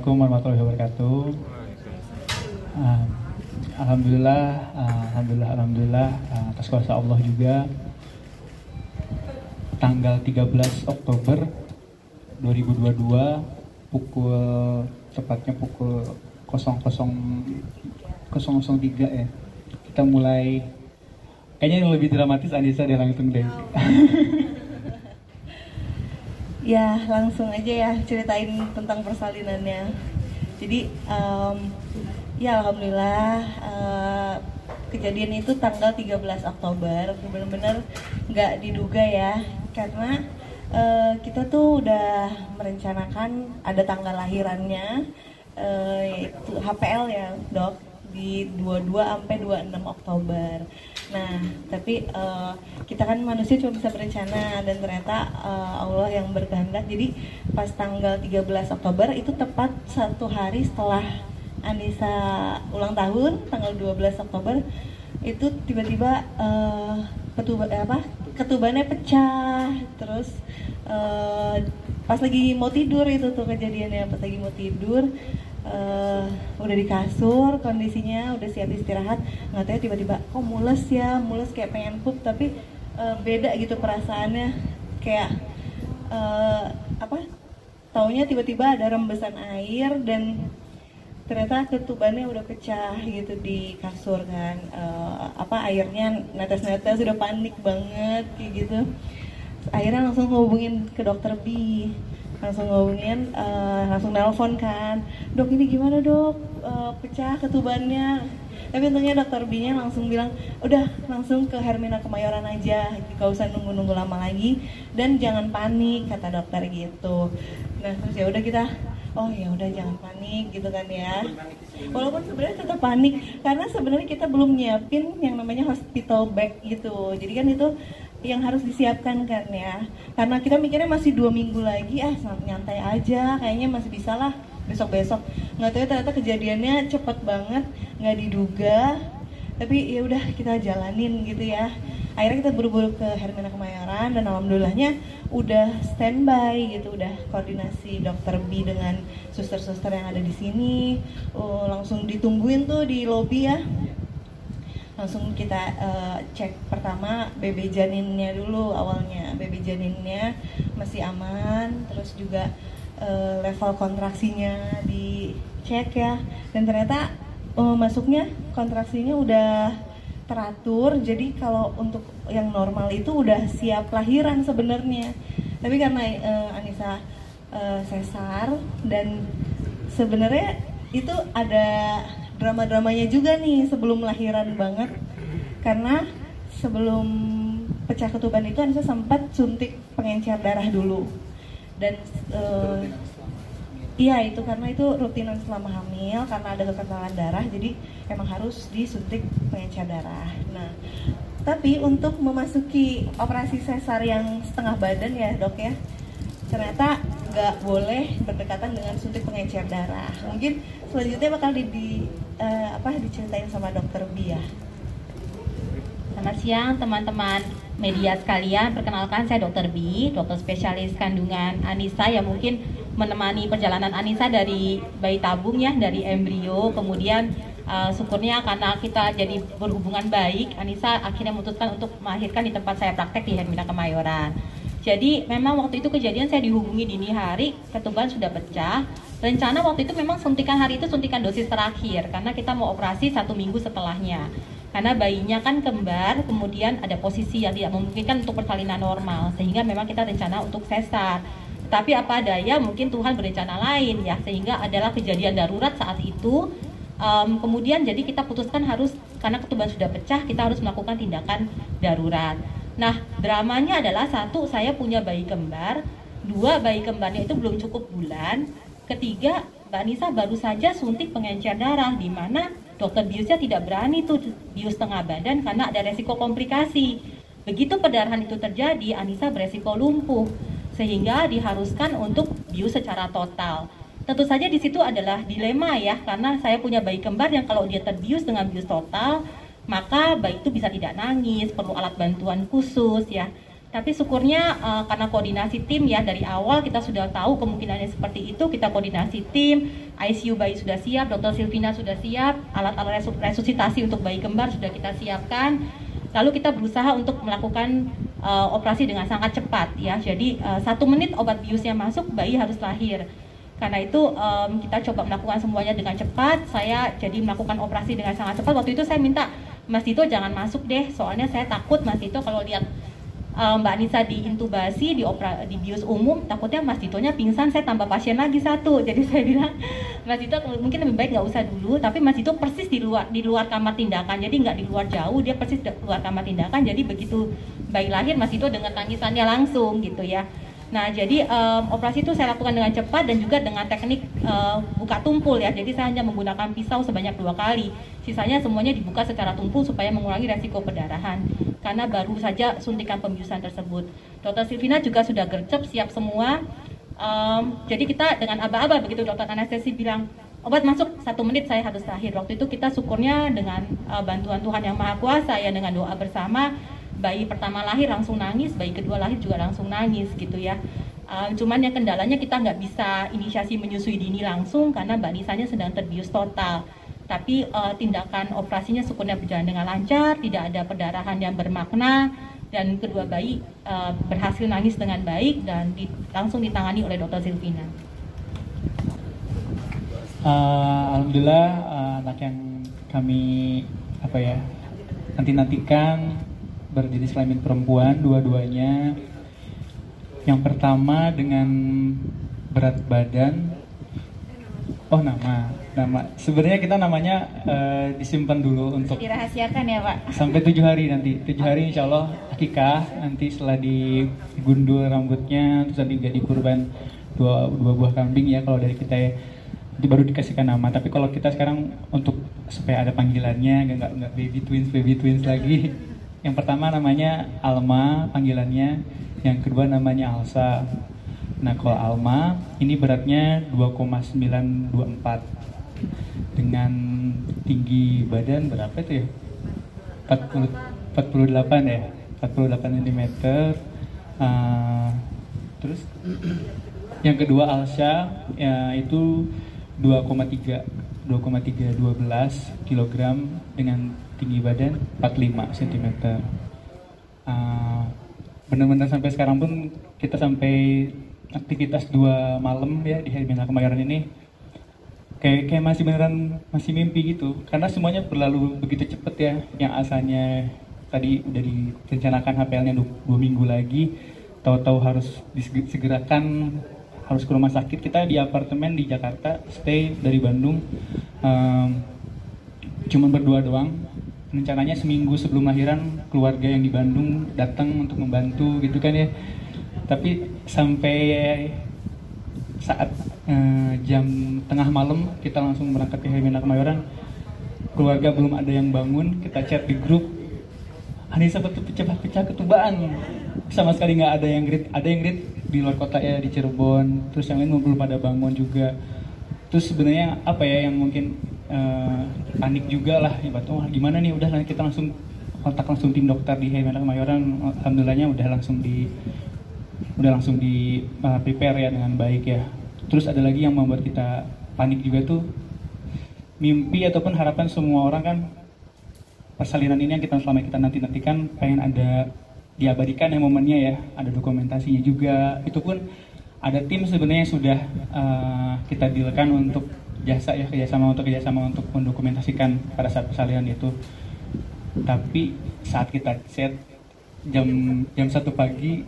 Assalamualaikum warahmatullahi wabarakatuh. Uh, Alhamdulillah, atas kuasa Allah juga. Tanggal 13 Oktober 2022 tepatnya pukul 00.003 ya. Kita mulai, kayaknya yang lebih dramatis Anissa dia langsung deh. Ya, langsung aja ya ceritain tentang persalinannya. Jadi, ya alhamdulillah kejadian itu tanggal 13 Oktober. Benar-benar nggak diduga ya, karena kita tuh udah merencanakan ada tanggal lahirannya, yaitu HPL ya dok, di 22 sampai 26 Oktober. Nah, tapi kita kan manusia cuma bisa berencana, dan ternyata Allah yang berkehendak. Jadi pas tanggal 13 Oktober itu tepat 1 hari setelah Anissa ulang tahun, tanggal 12 Oktober itu tiba-tiba ketubannya pecah. Terus pas lagi mau tidur itu tuh kejadiannya, pas lagi mau tidur, udah di kasur, kondisinya udah siap istirahat, nggak tahu tiba-tiba kok mules kayak pengen pup, tapi beda gitu perasaannya, kayak taunya tiba-tiba ada rembesan air, dan ternyata ketubannya udah pecah gitu di kasur kan. Airnya netes-netes, udah panik banget kayak gitu. Akhirnya langsung hubungin ke dokter B, langsung nelpon kan, dok ini gimana dok, pecah ketubannya. Tapi untungnya dokter B-nya langsung bilang, udah langsung ke Hermina Kemayoran aja, gak usah nunggu lama lagi, dan jangan panik kata dokter gitu. Nah terus ya udah kita, oh ya udah jangan panik gitu kan ya. Walaupun sebenarnya tetap panik, karena sebenarnya kita belum nyiapin yang namanya hospital bag gitu. Jadi kan itu yang harus disiapkan kan ya, karena kita mikirnya masih 2 minggu lagi, nyantai aja, kayaknya masih bisa lah besok-besok. Nggak tahu ternyata kejadiannya cepet banget, nggak diduga, tapi ya udah kita jalanin gitu ya. Akhirnya kita buru-buru ke Hermina Kemayoran, dan alhamdulillahnya udah standby gitu, udah koordinasi dokter B dengan suster-suster yang ada di sini. Langsung ditungguin tuh di lobi ya. Langsung kita cek pertama BB janinnya dulu. Awalnya BB janinnya masih aman, terus juga level kontraksinya dicek ya, dan ternyata masuknya kontraksinya udah teratur. Jadi kalau untuk yang normal itu udah siap lahiran sebenarnya, tapi karena Anissa sesar, dan sebenarnya itu ada drama-dramanya juga nih sebelum lahiran banget, karena sebelum pecah ketuban itu Anissa sempat suntik pengencer darah dulu, dan iya itu karena itu rutinan selama hamil, karena ada kekentalan darah, jadi emang harus disuntik pengencer darah. Nah, tapi untuk memasuki operasi sesar yang setengah badan ya dok ya, ternyata nggak boleh berdekatan dengan suntik pengencer darah. Mungkin selanjutnya bakal diceritain sama dokter B ya. Selamat siang teman-teman media sekalian, perkenalkan saya Dokter B, dokter spesialis kandungan Anissa yang mungkin menemani perjalanan Anissa dari bayi tabung ya, dari embrio, kemudian syukurnya karena kita jadi berhubungan baik, Anissa akhirnya memutuskan untuk melahirkan di tempat saya praktek di Hermina Kemayoran. Jadi memang waktu itu kejadian saya dihubungi dini hari, ketuban sudah pecah. Rencana waktu itu memang suntikan hari itu suntikan dosis terakhir, karena kita mau operasi 1 minggu setelahnya. Karena bayinya kan kembar, kemudian ada posisi yang tidak memungkinkan untuk persalinan normal, sehingga memang kita rencana untuk sesar. Tapi apa daya, mungkin Tuhan berencana lain ya, sehingga adalah kejadian darurat saat itu. Kemudian jadi kita putuskan harus, karena ketuban sudah pecah, kita harus melakukan tindakan darurat. Nah, dramanya adalah 1, saya punya bayi kembar, 2, bayi kembarnya itu belum cukup bulan, 3, Mbak Anissa baru saja suntik pengencer darah, di mana dokter biusnya tidak berani tuh bius tengah badan karena ada resiko komplikasi. Begitu perdarahan itu terjadi, Anissa beresiko lumpuh, sehingga diharuskan untuk bius secara total. Tentu saja di situ adalah dilema ya, karena saya punya bayi kembar yang kalau dia terbius dengan bius total, maka bayi itu bisa tidak nangis, perlu alat bantuan khusus ya. Tapi syukurnya karena koordinasi tim ya, dari awal kita sudah tahu kemungkinannya seperti itu, kita koordinasi tim, ICU bayi sudah siap, Dr. Silvina sudah siap, alat-alat resusitasi untuk bayi kembar sudah kita siapkan. Lalu kita berusaha untuk melakukan operasi dengan sangat cepat ya. Jadi 1 menit obat biusnya masuk, bayi harus lahir. Karena itu kita coba melakukan semuanya dengan cepat. Saya jadi melakukan operasi dengan sangat cepat. Waktu itu saya minta Mas Dito jangan masuk deh, soalnya saya takut Mas Dito kalau lihat Mbak Anissa diintubasi di bius umum, takutnya Mas Ditonya pingsan, saya tambah pasien lagi 1. Jadi saya bilang Mas Dito mungkin lebih baik nggak usah dulu. Tapi Mas Dito persis di luar kamar tindakan, jadi nggak di luar jauh, dia persis di luar kamar tindakan. Jadi begitu bayi lahir, Mas Dito dengar tangisannya langsung gitu ya. Nah, jadi operasi itu saya lakukan dengan cepat dan juga dengan teknik buka tumpul ya. Jadi saya hanya menggunakan pisau sebanyak 2 kali. Sisanya semuanya dibuka secara tumpul supaya mengurangi resiko perdarahan. Karena baru saja suntikan pembiusan tersebut. Dr. Silvina juga sudah gercep, siap semua. Jadi kita dengan aba-aba begitu dokter anestesi bilang obat masuk 1 menit saya harus lahir. Waktu itu kita syukurnya dengan bantuan Tuhan Yang Maha Kuasa ya, dengan doa bersama. Bayi pertama lahir langsung nangis, bayi kedua lahir juga langsung nangis gitu ya. Cuman yang kendalanya kita nggak bisa inisiasi menyusui dini langsung karena Mbak Nisanya sedang terbius total. Tapi tindakan operasinya syukurnya berjalan dengan lancar, tidak ada perdarahan yang bermakna, dan kedua bayi berhasil nangis dengan baik dan langsung ditangani oleh Dr. Silvina. Alhamdulillah anak yang kami nantikan berjenis kelamin perempuan dua-duanya. Yang pertama dengan berat badan, nama sebenarnya kita namanya disimpan dulu untuk dirahasiakan ya Pak, sampai 7 hari nanti. 7 hari insya Allah akikah, nanti setelah digundul rambutnya terus nanti jadi kurban dua buah kambing ya kalau dari kita ya, nanti baru dikasihkan nama. Tapi kalau kita sekarang untuk supaya ada panggilannya nggak baby twins lagi. Yang pertama namanya Alma panggilannya, yang kedua namanya Alsa. Nah kalau Alma ini beratnya 2,924 dengan tinggi badan berapa itu ya? 48 ya, 48 cm. Terus yang kedua Alsa ya, itu 2,312 kg dengan tinggi badan 45 cm. Benar-benar sampai sekarang pun kita sampai aktivitas 2 malam ya di Hermina Kemayoran ini kayak masih mimpi gitu, karena semuanya berlalu begitu cepet ya. Yang asalnya tadi udah direncanakan HPL-nya 2 minggu lagi, tahu-tahu harus disegerakan, harus ke rumah sakit. Kita di apartemen di Jakarta, stay dari Bandung cuma berdua doang. Rencananya seminggu sebelum lahiran keluarga yang di Bandung datang untuk membantu gitu kan ya. Tapi sampai saat jam tengah malam kita langsung berangkat ke Hermina Kemayoran, keluarga belum ada yang bangun. Kita chat di grup, Anissa pecah ketubaan, sama sekali nggak ada yang grid. Ada yang grid di luar kota ya, di Cirebon. Terus yang lain belum pada bangun juga. Terus sebenarnya yang mungkin panik juga lah ya, gimana nih, udah kita langsung kontak tim dokter di Hermina Kemayoran. Alhamdulillahnya udah langsung di prepare ya dengan baik ya. Terus ada lagi yang membuat kita panik juga tuh, mimpi ataupun harapan semua orang kan, persalinan ini yang selama kita nantikan pengen ada diabadikan ya momennya ya, ada dokumentasinya juga. Itu pun ada tim sebenarnya yang sudah kita dealkan untuk kerjasama untuk mendokumentasikan pada saat persalinan itu. Tapi saat kita chat jam 1 pagi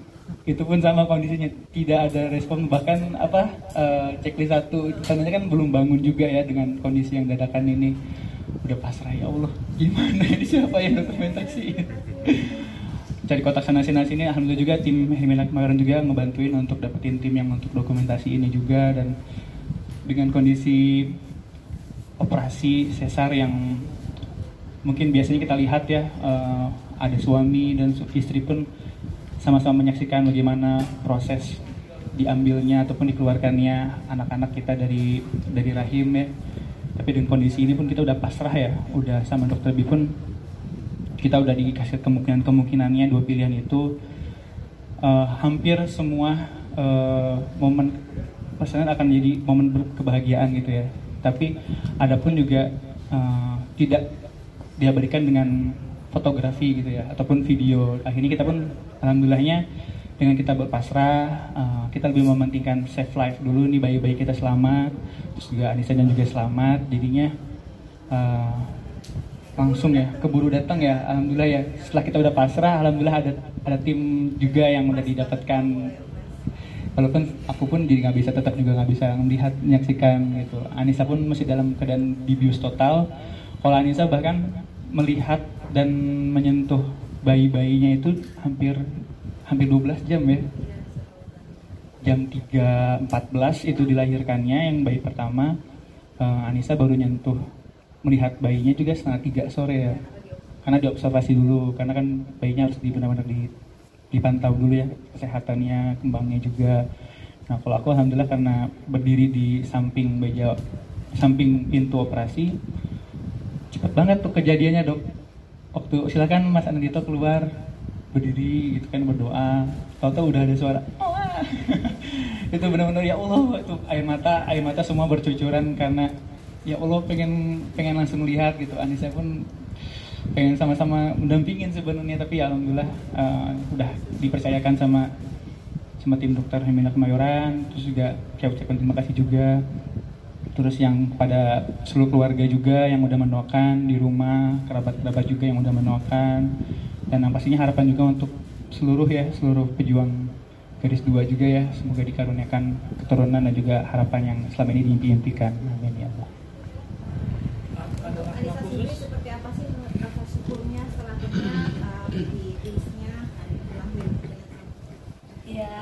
itu pun sama kondisinya, tidak ada respon. Bahkan checklist 1 tandanya kan belum bangun juga ya, dengan kondisi yang dadakan ini. Udah pasrah, ya Allah gimana ini, siapa yang dokumentasiin. Cari kotak sana sini. Alhamdulillah juga tim Hermina Kemayoran juga ngebantuin untuk dapetin tim yang untuk dokumentasi ini juga. Dan dengan kondisi operasi sesar yang mungkin biasanya kita lihat ya, ada suami dan istri pun sama-sama menyaksikan bagaimana proses diambilnya ataupun dikeluarkannya anak-anak kita dari rahim ya. Tapi dengan kondisi ini pun kita udah pasrah ya, udah sama dokter B pun kita udah dikasih kemungkinannya 2 pilihan itu. hampir semua momen persalinan akan menjadi momen kebahagiaan gitu ya. Tapi ada pun juga tidak diabadikan dengan fotografi gitu ya, ataupun video. Akhirnya kita pun alhamdulillahnya dengan kita berpasrah, kita lebih mementingkan save life dulu nih, bayi-bayi kita selamat, terus juga Anissa dan juga selamat. Jadinya langsung ya keburu datang ya, alhamdulillah ya. Setelah kita udah pasrah, alhamdulillah ada tim juga yang udah didapatkan. Walaupun aku pun jadi tetap nggak bisa melihat, menyaksikan gitu. Anissa pun masih dalam keadaan dibius total. Kalau Anissa bahkan melihat dan menyentuh bayi-bayinya itu hampir 12 jam ya. Jam 3.14 itu dilahirkannya yang bayi pertama. Anissa baru nyentuh melihat bayinya juga setengah 3 sore ya. Karena diobservasi dulu, karena kan bayinya harus benar-benar dipantau dulu ya kesehatannya, kembangnya juga. Nah kalau aku alhamdulillah karena berdiri di samping pintu operasi, cepet banget tuh kejadiannya dok. Waktu silakan Mas Anandito keluar berdiri gitu kan berdoa, tahu-tahu udah ada suara itu benar-benar ya Allah, itu air mata semua bercucuran karena ya Allah pengen langsung lihat gitu. Anissa pun pengen sama-sama mendampingin sebenarnya, tapi ya alhamdulillah udah dipercayakan sama tim dokter Hemina Kemayoran. Terus juga saya ucapkan terima kasih juga, terus yang pada seluruh keluarga juga yang udah mendoakan di rumah, kerabat-kerabat juga yang udah mendoakan, dan yang pastinya harapan juga untuk seluruh pejuang garis 2 juga ya, semoga dikaruniakan keturunan dan juga harapan yang selama ini diimpi-impikan. Amin ya Allah. Anissa sendiri seperti apa sih rasa syukurnya setelah di tirisnya lahir? Ya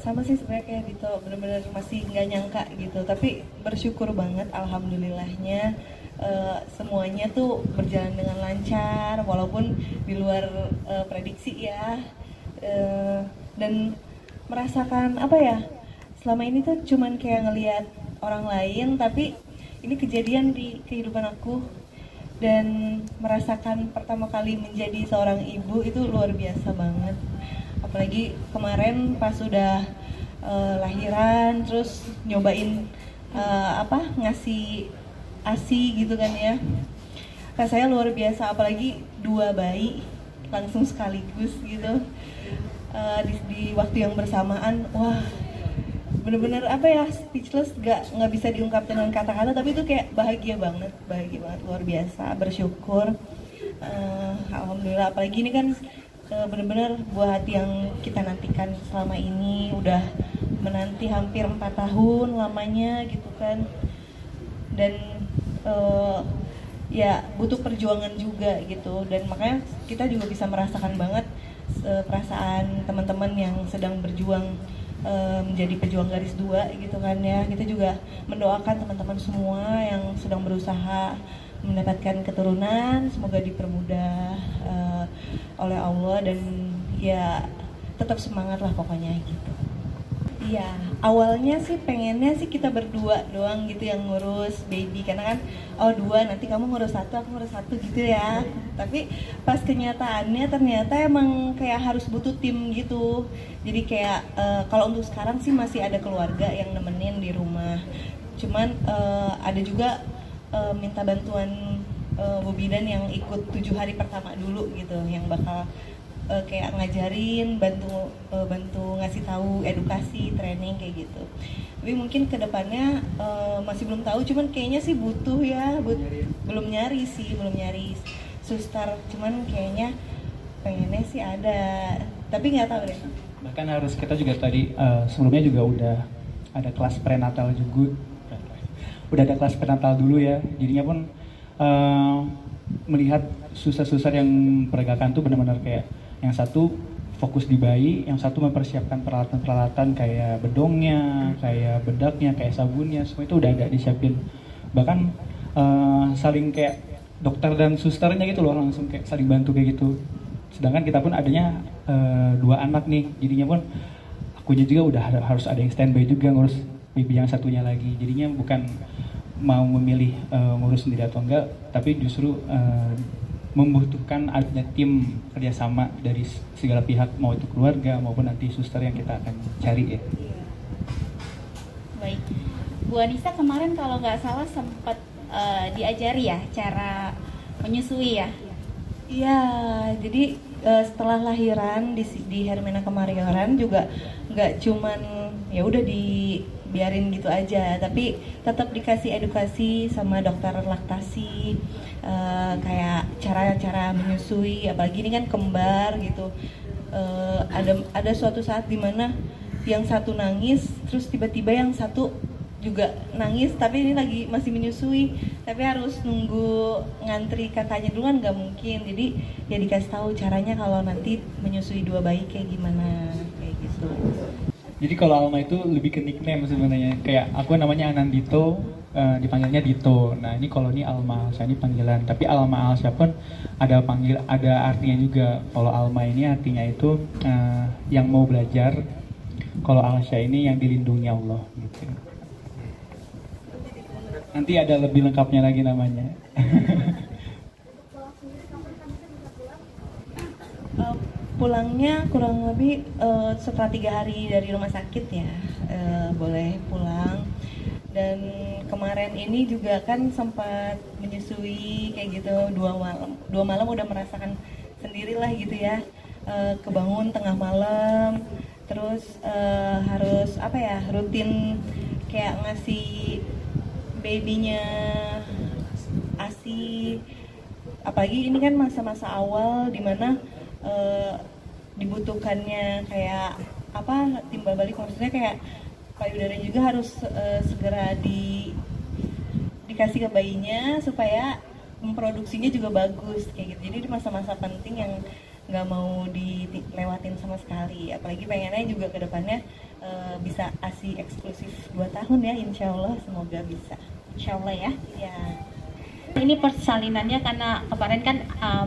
sama sih sebenarnya kayak Dito, benar-benar masih nggak nyangka gitu, tapi bersyukur banget alhamdulillahnya. Semuanya tuh berjalan dengan lancar walaupun di luar prediksi ya, dan merasakan apa ya, selama ini tuh cuman kayak ngelihat orang lain, tapi ini kejadian di kehidupan aku dan merasakan pertama kali menjadi seorang ibu itu luar biasa banget. Apalagi kemarin pas sudah lahiran terus nyobain ngasih ASI gitu kan ya, rasanya luar biasa. Apalagi 2 bayi langsung sekaligus gitu di waktu yang bersamaan. Wah bener-bener speechless, nggak bisa diungkap dengan kata-kata, tapi itu kayak bahagia banget luar biasa, bersyukur. Alhamdulillah, apalagi ini kan bener-bener buah hati yang kita nantikan selama ini, udah menanti hampir 4 tahun lamanya gitu kan, dan ya butuh perjuangan juga gitu, dan makanya kita juga bisa merasakan banget perasaan teman-teman yang sedang berjuang menjadi pejuang garis 2 gitu kan ya. Kita juga mendoakan teman-teman semua yang sedang berusaha mendapatkan keturunan, semoga dipermudah oleh Allah, dan ya tetap semangat lah pokoknya gitu. Iya, awalnya sih pengennya sih kita berdua doang gitu yang ngurus baby, karena kan 2 nanti kamu ngurus 1, aku ngurus 1 gitu ya. Tapi pas kenyataannya ternyata emang kayak harus butuh tim gitu. Jadi kayak kalau untuk sekarang sih masih ada keluarga yang nemenin di rumah. Cuman ada juga minta bantuan Bu Bidan yang ikut 7 hari pertama dulu gitu, yang bakal kayak ngajarin, bantu ngasih tahu, edukasi, training kayak gitu. Tapi mungkin kedepannya masih belum tahu, cuman kayaknya sih butuh ya, belum nyari suster, cuman kayaknya pengennya sih ada, tapi nggak tahu deh. Bahkan harus kita juga tadi sebelumnya juga udah ada kelas prenatal juga, udah ada kelas prenatal dulu ya, jadinya pun melihat suster-suster yang peregakan tuh benar-benar kayak yang satu fokus di bayi, yang satu mempersiapkan peralatan-peralatan kayak bedongnya, kayak bedaknya, kayak sabunnya, semua itu udah ada disiapin. Bahkan saling kayak dokter dan susternya gitu loh, langsung kayak saling bantu kayak gitu. Sedangkan kita pun adanya 2 anak nih, jadinya pun akunya juga udah harus ada yang standby juga ngurus baby yang satunya lagi. Jadinya bukan mau memilih ngurus sendiri atau enggak, tapi justru membutuhkan adanya tim kerjasama dari segala pihak, mau itu keluarga maupun nanti suster yang kita akan cari ya. Baik, Bu Anissa kemarin kalau nggak salah sempat diajari ya cara menyusui ya? Iya, jadi setelah lahiran di Hermina Kemayoran juga nggak cuman ya udah dibiarin gitu aja, tapi tetap dikasih edukasi sama dokter laktasi, kayak cara-cara menyusui, apalagi ini kan kembar gitu. Ada suatu saat dimana yang satu nangis, terus tiba-tiba yang satu juga nangis, tapi ini lagi masih menyusui, tapi harus nunggu ngantri kakaknya dulu kan nggak mungkin. Jadi ya dikasih tahu caranya kalau nanti menyusui dua bayi kayak gimana, kayak gitu. Jadi kalau Alma itu lebih ke nickname sebenarnya, kayak aku namanya Anandito, dipanggilnya Dito. Nah ini kalau ini Alma Alsya ini panggilan, tapi Alma Alsya pun ada artinya juga. Kalau Alma ini artinya itu yang mau belajar, kalau Alsya ini yang dilindungi Allah gitu. Nanti ada lebih lengkapnya lagi namanya. Pulangnya kurang lebih setelah 3 hari dari rumah sakit ya, boleh pulang. Dan kemarin ini juga kan sempat menyusui kayak gitu 2 malam udah merasakan sendirilah gitu ya, kebangun tengah malam, terus harus apa ya, rutin kayak ngasih babynya ASI, apalagi ini kan masa-masa awal dimana dibutuhkannya kayak apa, timbal balik, maksudnya kayak payudara juga harus segera dikasih ke bayinya supaya memproduksinya juga bagus kayak gitu. Jadi di masa-masa penting yang nggak mau dilewatin sama sekali, apalagi pengennya juga ke depannya bisa ASI eksklusif 2 tahun ya, insya Allah, semoga bisa. Insya Allah ya. Ya. Ini persalinannya karena kemarin kan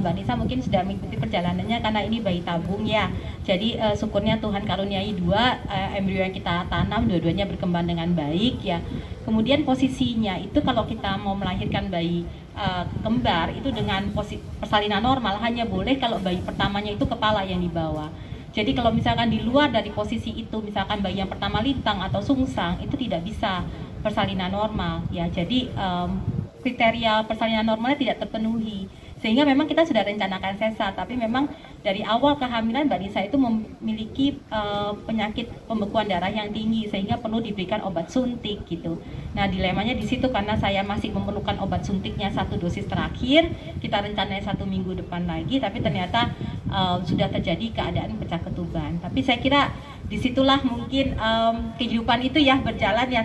Mbak Nisa mungkin sudah mengikuti perjalanannya karena ini bayi tabung ya. Jadi syukurnya Tuhan karuniai 2 embrio yang kita tanam, dua-duanya berkembang dengan baik ya. Kemudian posisinya itu kalau kita mau melahirkan bayi kembar itu dengan persalinan normal hanya boleh kalau bayi pertamanya itu kepala yang dibawa. Jadi kalau misalkan di luar dari posisi itu, misalkan bayi yang pertama lintang atau sungsang, itu tidak bisa persalinan normal ya. Jadi kriteria persalinan normalnya tidak terpenuhi, sehingga memang kita sudah rencanakan sesar, tapi memang dari awal kehamilan Mbak Nisa itu memiliki penyakit pembekuan darah yang tinggi sehingga perlu diberikan obat suntik gitu. Nah dilemanya di situ karena saya masih memerlukan obat suntiknya 1 dosis terakhir, kita rencananya 1 minggu depan lagi, tapi ternyata sudah terjadi keadaan pecah ketuban. Tapi saya kira disitulah mungkin kehidupan itu ya berjalan ya.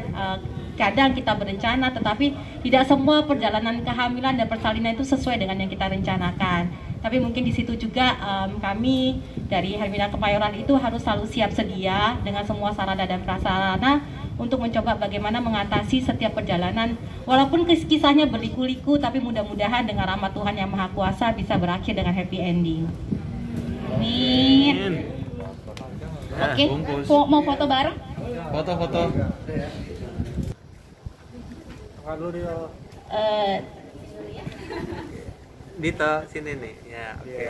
Kadang kita berencana, tetapi tidak semua perjalanan kehamilan dan persalinan itu sesuai dengan yang kita rencanakan. Tapi mungkin di situ juga kami dari Hermina Kemayoran itu harus selalu siap sedia dengan semua sarana dan prasarana untuk mencoba bagaimana mengatasi setiap perjalanan. Walaupun kisahnya berliku-liku, tapi mudah-mudahan dengan rahmat Tuhan yang Maha Kuasa bisa berakhir dengan happy ending. Amin. Oke, mau foto bareng? Foto. Eh, Dito, sini nih. Ya, oke.